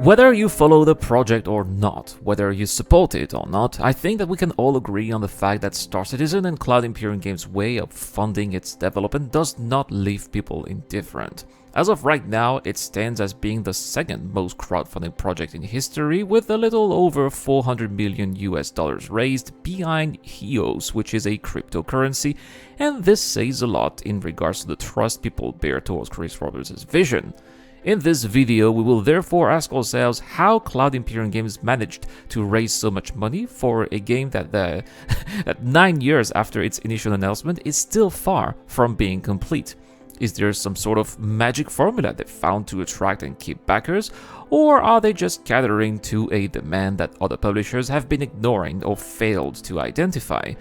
Whether you follow the project or not, whether you support it or not, I think that we can all agree on the fact that Star Citizen and Cloud Imperium Games' way of funding its development does not leave people indifferent. As of right now, it stands as being the second most crowdfunding project in history, with a little over $400 million raised behind EOS, which is a cryptocurrency, and this says a lot in regards to the trust people bear towards Chris Roberts' vision. In this video, we will therefore ask ourselves how Cloud Imperium Games managed to raise so much money for a game that 9 years after its initial announcement is still far from being complete. Is there some sort of magic formula they found to attract and keep backers, or are they just catering to a demand that other publishers have been ignoring or failed to identify?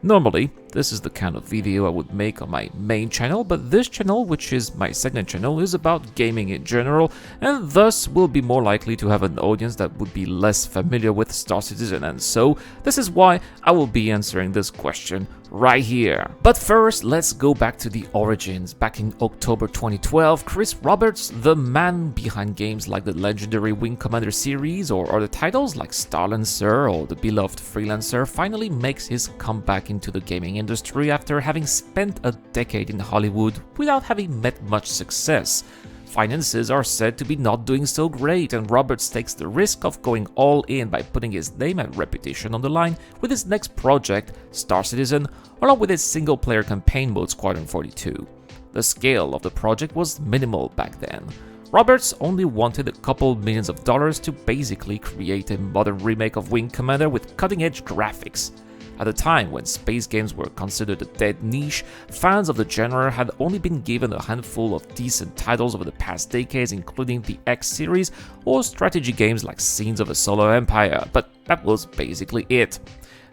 Normally, this is the kind of video I would make on my main channel, but this channel, which is my second channel, is about gaming in general, and thus will be more likely to have an audience that would be less familiar with Star Citizen, and so this is why I will be answering this question right here. But first, let's go back to the origins. Back in October 2012, Chris Roberts, the man behind games like the legendary Wing Commander series or other titles like Starlancer or the beloved Freelancer, finally makes his comeback into the gaming industry after having spent a decade in Hollywood without having met much success. Finances are said to be not doing so great, and Roberts takes the risk of going all in by putting his name and reputation on the line with his next project, Star Citizen, along with its single-player campaign mode Squadron 42. The scale of the project was minimal back then. Roberts only wanted a couple millions of dollars to basically create a modern remake of Wing Commander with cutting-edge graphics. At a time when space games were considered a dead niche, fans of the genre had only been given a handful of decent titles over the past decades, including the X series or strategy games like Scenes of a Solar Empire, but that was basically it.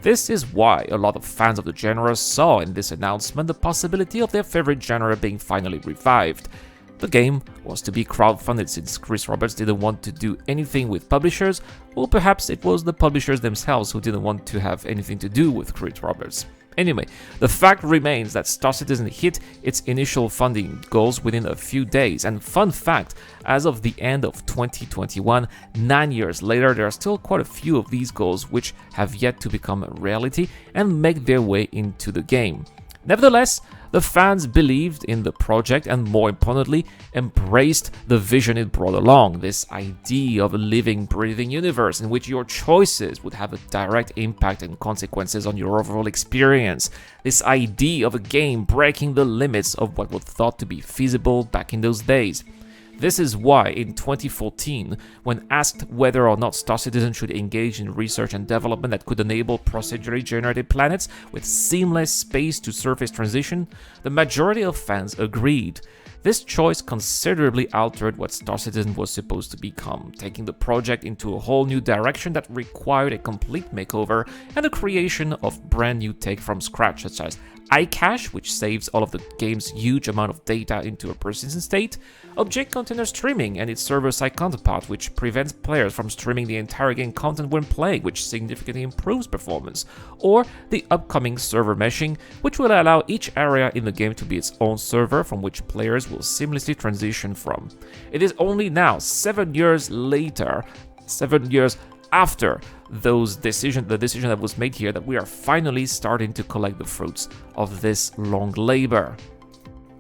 This is why a lot of fans of the genre saw in this announcement the possibility of their favorite genre being finally revived. The game was to be crowdfunded since Chris Roberts didn't want to do anything with publishers, or perhaps it was the publishers themselves who didn't want to have anything to do with Chris Roberts. Anyway, the fact remains that Star Citizen hit its initial funding goals within a few days, and fun fact, as of the end of 2021, 9 years later, there are still quite a few of these goals which have yet to become a reality and make their way into the game. Nevertheless, the fans believed in the project and, more importantly, embraced the vision it brought along, this idea of a living, breathing universe in which your choices would have a direct impact and consequences on your overall experience, this idea of a game breaking the limits of what was thought to be feasible back in those days. This is why, in 2014, when asked whether or not Star Citizen should engage in research and development that could enable procedurally generated planets with seamless space-to-surface transition, the majority of fans agreed. This choice considerably altered what Star Citizen was supposed to become, taking the project into a whole new direction that required a complete makeover and the creation of brand new tech from scratch, such as iCache, which saves all of the game's huge amount of data into a persistent state, Object Container Streaming and its server-side counterpart, which prevents players from streaming the entire game content when playing, which significantly improves performance, or the upcoming server meshing, which will allow each area in the game to be its own server from which players will seamlessly transition from. It is only now, 7 years later, 7 years after the decision that was made here, that we are finally starting to collect the fruits of this long labor.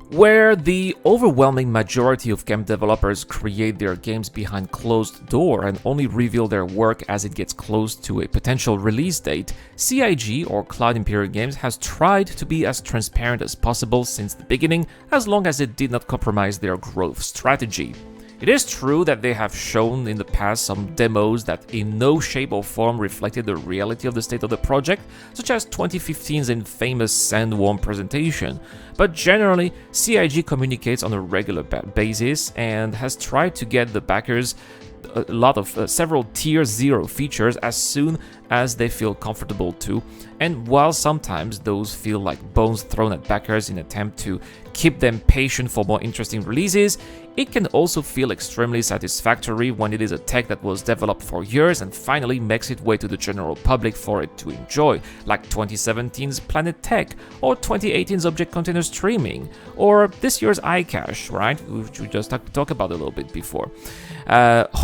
Where the overwhelming majority of game developers create their games behind closed door and only reveal their work as it gets close to a potential release date, CIG or Cloud Imperium Games has tried to be as transparent as possible since the beginning, as long as it did not compromise their growth strategy. It is true that they have shown in the past some demos that in no shape or form reflected the reality of the state of the project, such as 2015's infamous Sandworm presentation, but generally, CIG communicates on a regular basis and has tried to get the backers a lot of several tier 0 features as soon as they feel comfortable to, and while sometimes those feel like bones thrown at backers in an attempt to keep them patient for more interesting releases, it can also feel extremely satisfactory when it is a tech that was developed for years and finally makes its way to the general public for it to enjoy, like 2017's Planet Tech, or 2018's Object Container Streaming, or this year's iCache, right, which we just talked about a little bit before.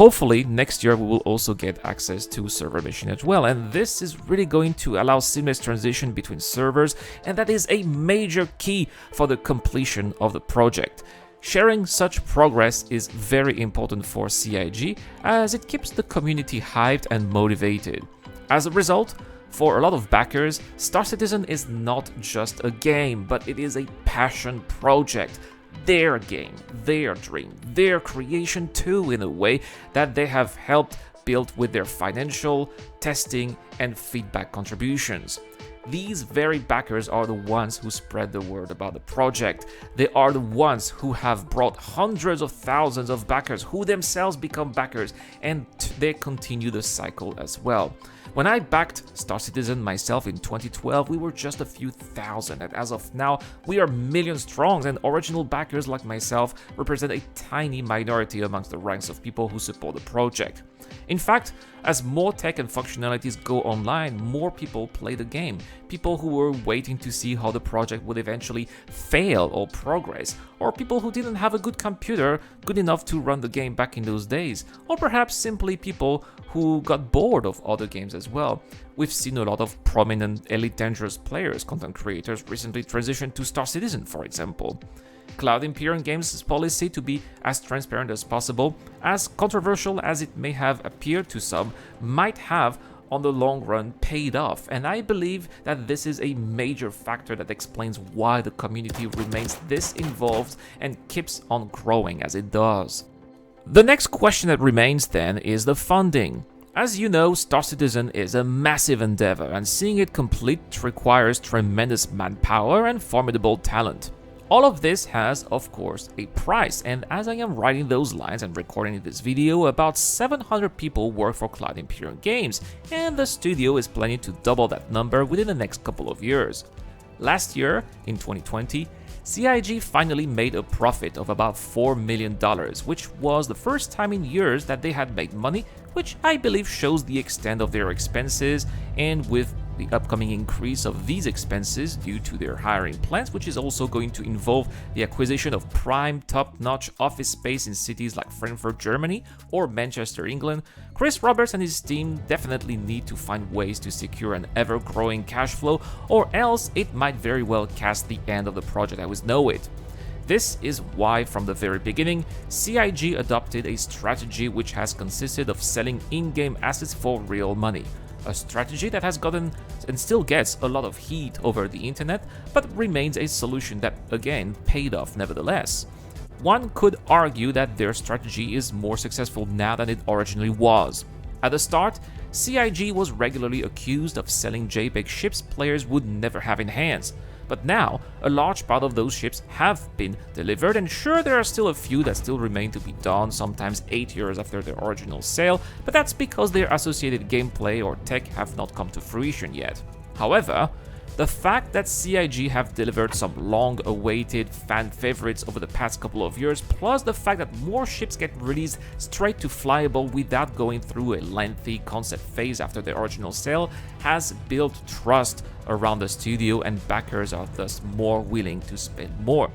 Hopefully, next year we will also get access to server machine as well, and this is really going to allow seamless transition between servers, and that is a major key for the completion of the project. Sharing such progress is very important for CIG, as it keeps the community hyped and motivated. As a result, for a lot of backers, Star Citizen is not just a game, but it is a passion project. Their game, their dream, their creation too, in a way that they have helped build with their financial, testing, and feedback contributions. These very backers are the ones who spread the word about the project. They are the ones who have brought hundreds of thousands of backers who themselves become backers, and they continue the cycle as well. When I backed Star Citizen myself in 2012, we were just a few thousand, and as of now, we are millions strong, and original backers like myself represent a tiny minority amongst the ranks of people who support the project. In fact, as more tech and functionalities go online, more people play the game. People who were waiting to see how the project would eventually fail or progress, or people who didn't have a good computer good enough to run the game back in those days, or perhaps simply people who got bored of other games as well. We've seen a lot of prominent Elite Dangerous players, content creators recently transitioned to Star Citizen, for example. Cloud Imperium Games' policy to be as transparent as possible, as controversial as it may have appeared to some, might have on the long run paid off, and I believe that this is a major factor that explains why the community remains this involved and keeps on growing as it does. The next question that remains then is the funding. As you know, Star Citizen is a massive endeavor, and seeing it complete requires tremendous manpower and formidable talent. All of this has, of course, a price, and as I am writing those lines and recording this video, about 700 people work for Cloud Imperium Games, and the studio is planning to double that number within the next couple of years. Last year, in 2020, CIG finally made a profit of about $4 million, which was the first time in years that they had made money, which I believe shows the extent of their expenses, and with the upcoming increase of these expenses due to their hiring plans, which is also going to involve the acquisition of prime top-notch office space in cities like Frankfurt, Germany, or Manchester, England, Chris Roberts and his team definitely need to find ways to secure an ever-growing cash flow, or else it might very well cast the end of the project as we know it. This is why, from the very beginning, CIG adopted a strategy which has consisted of selling in-game assets for real money. A strategy that has gotten and still gets a lot of heat over the internet, but remains a solution that, again, paid off nevertheless. One could argue that their strategy is more successful now than it originally was. At the start, CIG was regularly accused of selling JPEG ships players would never have in hands. But now, a large part of those ships have been delivered, and sure, there are still a few that still remain to be done, sometimes 8 years after their original sale, but that's because their associated gameplay or tech have not come to fruition yet. However, the fact that CIG have delivered some long-awaited fan favorites over the past couple of years, plus the fact that more ships get released straight to flyable without going through a lengthy concept phase after their original sale, has built trust around the studio, and backers are thus more willing to spend more.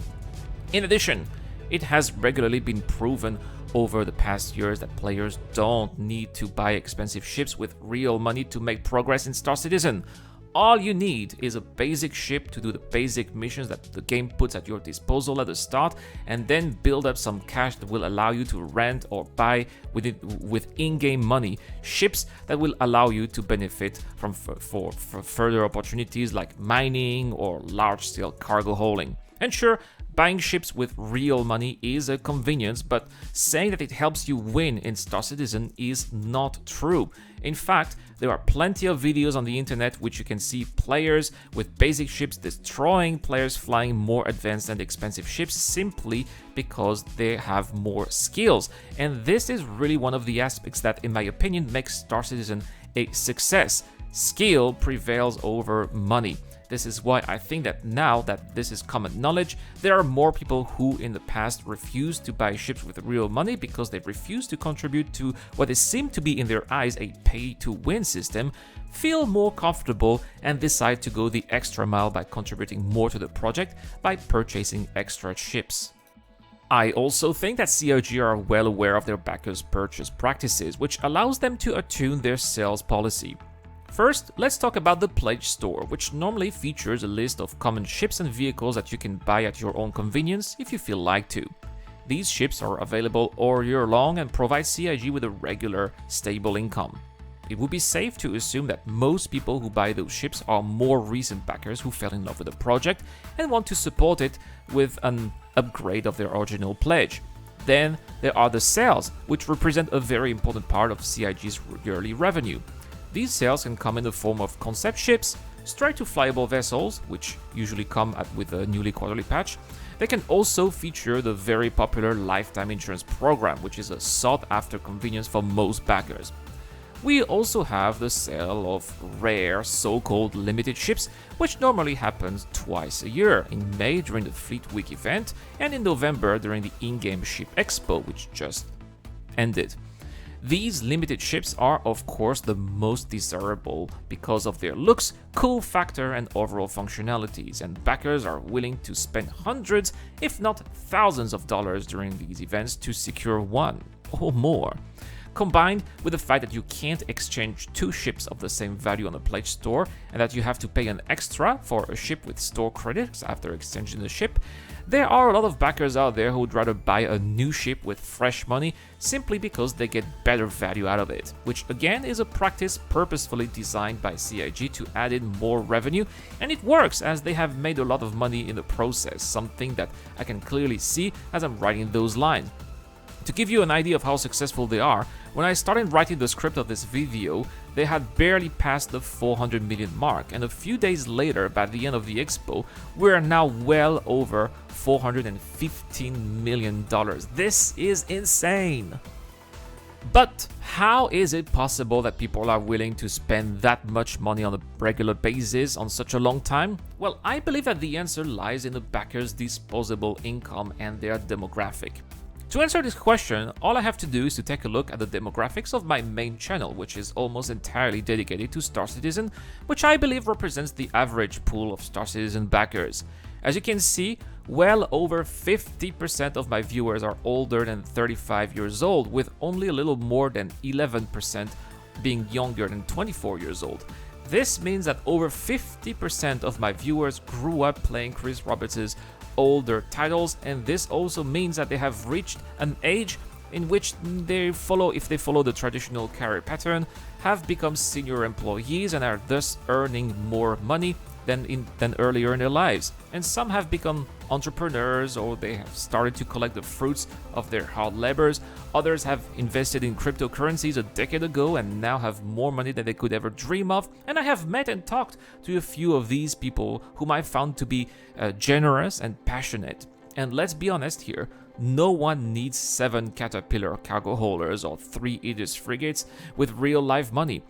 In addition, it has regularly been proven over the past years that players don't need to buy expensive ships with real money to make progress in Star Citizen. All you need is a basic ship to do the basic missions that the game puts at your disposal at the start, and then build up some cash that will allow you to rent or buy with in-game money ships that will allow you to benefit from for further opportunities like mining or large-scale cargo hauling. And sure, buying ships with real money is a convenience, but saying that it helps you win in Star Citizen is not true. In fact, there are plenty of videos on the internet which you can see players with basic ships destroying players flying more advanced and expensive ships simply because they have more skills. And this is really one of the aspects that, in my opinion, makes Star Citizen a success. Skill prevails over money. This is why I think that now that this is common knowledge, there are more people who in the past refused to buy ships with real money because they refused to contribute to what is seemed to be in their eyes a pay-to-win system, feel more comfortable and decide to go the extra mile by contributing more to the project by purchasing extra ships. I also think that CIG are well aware of their backers' purchase practices, which allows them to attune their sales policy. First, let's talk about the Pledge Store, which normally features a list of common ships and vehicles that you can buy at your own convenience if you feel like to. These ships are available all year long and provide CIG with a regular, stable income. It would be safe to assume that most people who buy those ships are more recent backers who fell in love with the project and want to support it with an upgrade of their original pledge. Then there are the sales, which represent a very important part of CIG's yearly revenue. These sales can come in the form of concept ships, straight-to-flyable vessels, which usually come with a newly quarterly patch. They can also feature the very popular lifetime insurance program, which is a sought-after convenience for most backers. We also have the sale of rare so-called limited ships, which normally happens twice a year, in May during the Fleet Week event and in November during the in-game ship expo, which just ended. These limited ships are of course the most desirable because of their looks, cool factor and overall functionalities, and backers are willing to spend hundreds, if not thousands of dollars during these events to secure one or more. Combined with the fact that you can't exchange two ships of the same value on the Pledge Store and that you have to pay an extra for a ship with store credits after exchanging the ship, there are a lot of backers out there who would rather buy a new ship with fresh money simply because they get better value out of it, which again is a practice purposefully designed by CIG to add in more revenue, and it works as they have made a lot of money in the process, something that I can clearly see as I'm writing those lines. To give you an idea of how successful they are, when I started writing the script of this video, they had barely passed the 400 million mark, and a few days later, by the end of the expo, we're now well over $415 million. This is insane! But how is it possible that people are willing to spend that much money on a regular basis on such a long time? Well, I believe that the answer lies in the backers' disposable income and their demographic. To answer this question, all I have to do is to take a look at the demographics of my main channel, which is almost entirely dedicated to Star Citizen, which I believe represents the average pool of Star Citizen backers. As you can see, well over 50% of my viewers are older than 35 years old, with only a little more than 11% being younger than 24 years old. This means that over 50% of my viewers grew up playing Chris Roberts' older titles, and this also means that they have reached an age in which if they follow the traditional career pattern, have become senior employees and are thus earning more money than earlier in their lives. And some have become entrepreneurs, or they have started to collect the fruits of their hard labors. Others have invested in cryptocurrencies a decade ago and now have more money than they could ever dream of. And I have met and talked to a few of these people whom I found to be generous and passionate. And let's be honest here, no one needs 7 Caterpillar cargo haulers or 3 Aegis frigates with real life money.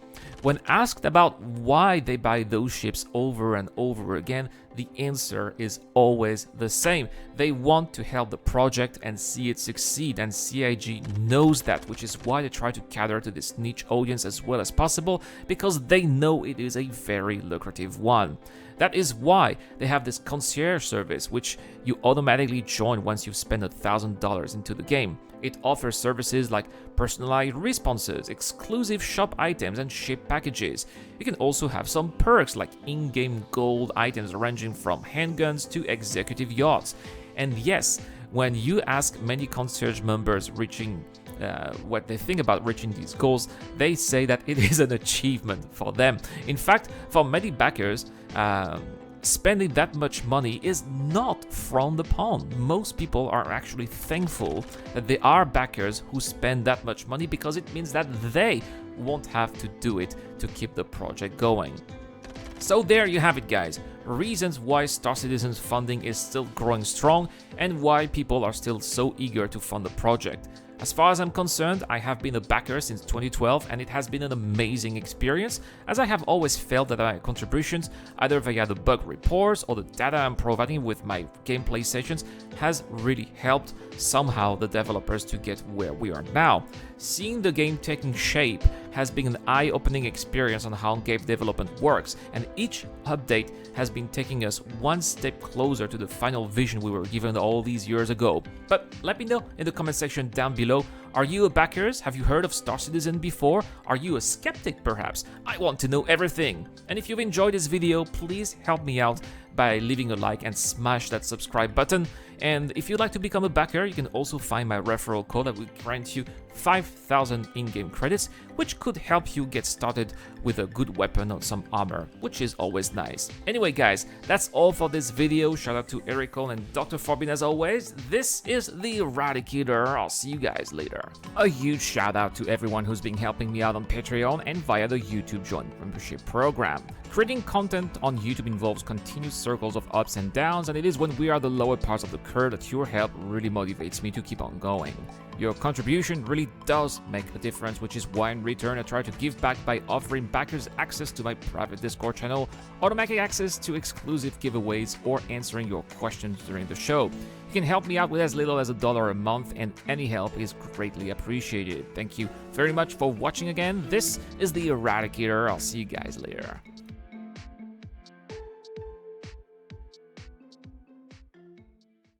When asked about why they buy those ships over and over again, the answer is always the same. They want to help the project and see it succeed, and CIG knows that, which is why they try to cater to this niche audience as well as possible, because they know it is a very lucrative one. That is why they have this concierge service, which you automatically join once you've spent $1,000 into the game. It offers services like personalized responses, exclusive shop items, and ship packages. You can also have some perks like in-game gold items ranging from handguns to executive yachts. And yes, when you ask many concierge members what they think about reaching these goals, they say that it is an achievement for them. In fact, for many backers, spending that much money is not frowned upon. Most people are actually thankful that they are backers who spend that much money, because it means that they won't have to do it to keep the project going. So there you have it, guys. Reasons why Star Citizen's funding is still growing strong and why people are still so eager to fund the project. As far as I'm concerned, I have been a backer since 2012, and it has been an amazing experience, as I have always felt that my contributions, either via the bug reports or the data I'm providing with my gameplay sessions, has really helped somehow the developers to get where we are now. Seeing the game taking shape, has been an eye-opening experience on how game development works, and each update has been taking us one step closer to the final vision we were given all these years ago. But let me know in the comment section down below, are you a backer? Have you heard of Star Citizen before? Are you a skeptic perhaps? I want to know everything. And if you've enjoyed this video, please help me out by leaving a like and smash that subscribe button. And if you'd like to become a backer, you can also find my referral code that will grant you 5,000 in-game credits, which could help you get started with a good weapon or some armor, which is always nice. Anyway guys, that's all for this video. Shout out to Ericol and Dr. Forbin as always. This is The Eradicator. I'll see you guys later. A huge shout out to everyone who's been helping me out on Patreon and via the YouTube Join Membership program. Creating content on YouTube involves continuous circles of ups and downs, and it is when we are the lower parts of the curve that your help really motivates me to keep on going. Your contribution really does make a difference, which is why in return I try to give back by offering backers access to my private Discord channel, automatic access to exclusive giveaways, or answering your questions during the show. You can help me out with as little as $1 a month, and any help is greatly appreciated. Thank you very much for watching again. This is The Eradicator. I'll see you guys later.